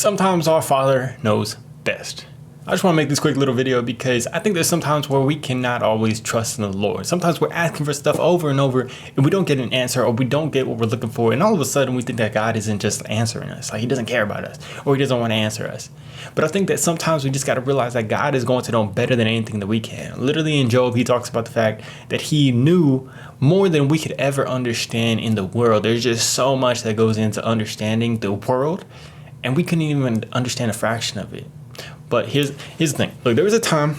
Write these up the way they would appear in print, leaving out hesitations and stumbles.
Sometimes our Father knows best. I just want to make this quick little video because I think there's some times where we cannot always trust in the Lord. Sometimes we're asking for stuff over and over and we don't get an answer, or we don't get what we're looking for. And all of a sudden we think that God isn't just answering us. Like he doesn't care about us, or he doesn't want to answer us. But I think that sometimes we just got to realize that God is going to know better than anything that we can. Literally in Job, he talks about the fact that he knew more than we could ever understand in the world. There's just so much that goes into understanding the world, and we couldn't even understand a fraction of it. But here's the thing. Look, there was a time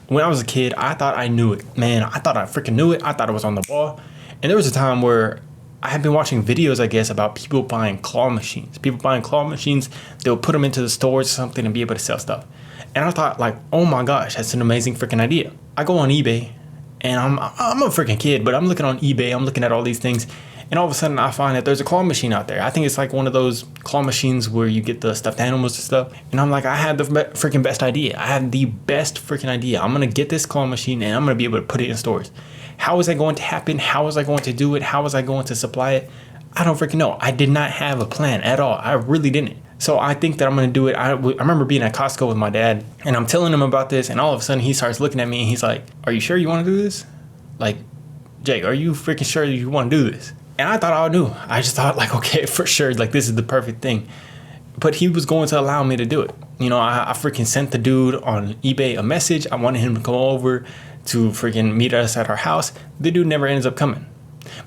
when I was a kid, I thought I knew it. Man, I thought I freaking knew it. I thought it was on the ball. And there was a time where I had been watching videos, I guess, about people buying claw machines. People buying claw machines, they'll put them into the stores or something and be able to sell stuff. And I thought, like, oh my gosh, that's an amazing freaking idea. I go on eBay, and I'm a freaking kid, but I'm looking on eBay, I'm looking at all these things, and all of a sudden I find that there's a claw machine out there. I think it's like one of those claw machines where you get the stuffed animals and stuff. And I'm like, I had the freaking best idea. I had the best freaking idea. I'm going to get this claw machine and I'm going to be able to put it in stores. How is that going to happen? How was I going to do it? How was I going to supply it? I don't freaking know. I did not have a plan at all. I really didn't. So I think that I'm going to do it. I remember being at Costco with my dad, and I'm telling him about this, and all of a sudden he starts looking at me and he's like, are you sure you want to do this? Like, Jake, are you freaking sure you want to do this? And I thought I knew. I just thought, like, okay, for sure, like, this is the perfect thing. But he was going to allow me to do it. You know, I freaking sent the dude on eBay a message. I wanted him to come over to freaking meet us at our house. The dude never ends up coming.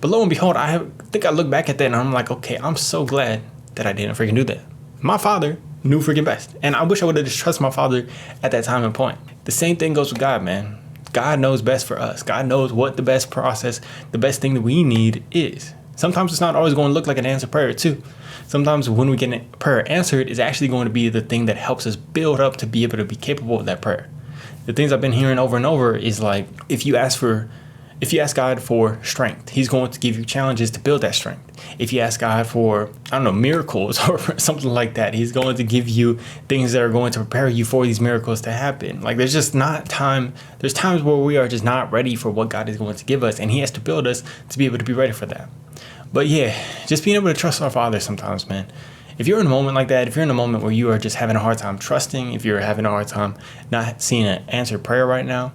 But lo and behold, I think I look back at that and I'm like, okay, I'm so glad that I didn't freaking do that. My father knew freaking best. And I wish I would have just trusted my father at that time and point. The same thing goes with God, man. God knows best for us. God knows what the best process, the best thing that we need is. Sometimes it's not always going to look like an answered prayer too. Sometimes when we get a prayer answered, it's actually going to be the thing that helps us build up to be able to be capable of that prayer. The things I've been hearing over and over is like, if you ask God for strength, he's going to give you challenges to build that strength. If you ask God for, I don't know, miracles or something like that, he's going to give you things that are going to prepare you for these miracles to happen. Like there's just not time. There's times where we are just not ready for what God is going to give us, and he has to build us to be able to be ready for that. But yeah, just being able to trust our Father sometimes, man. If you're in a moment like that, if you're in a moment where you are just having a hard time trusting, if you're having a hard time not seeing an answered prayer right now,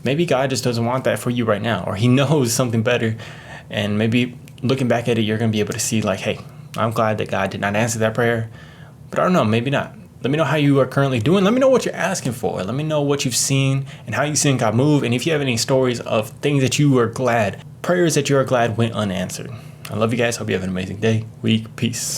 maybe God just doesn't want that for you right now, or he knows something better. And maybe looking back at it, you're going to be able to see like, hey, I'm glad that God did not answer that prayer, but I don't know, maybe not. Let me know how you are currently doing. Let me know what you're asking for. Let me know what you've seen and how you've seen God move. And if you have any stories of things that you are glad, prayers that you are glad went unanswered. I love you guys. Hope you have an amazing day, week. Peace.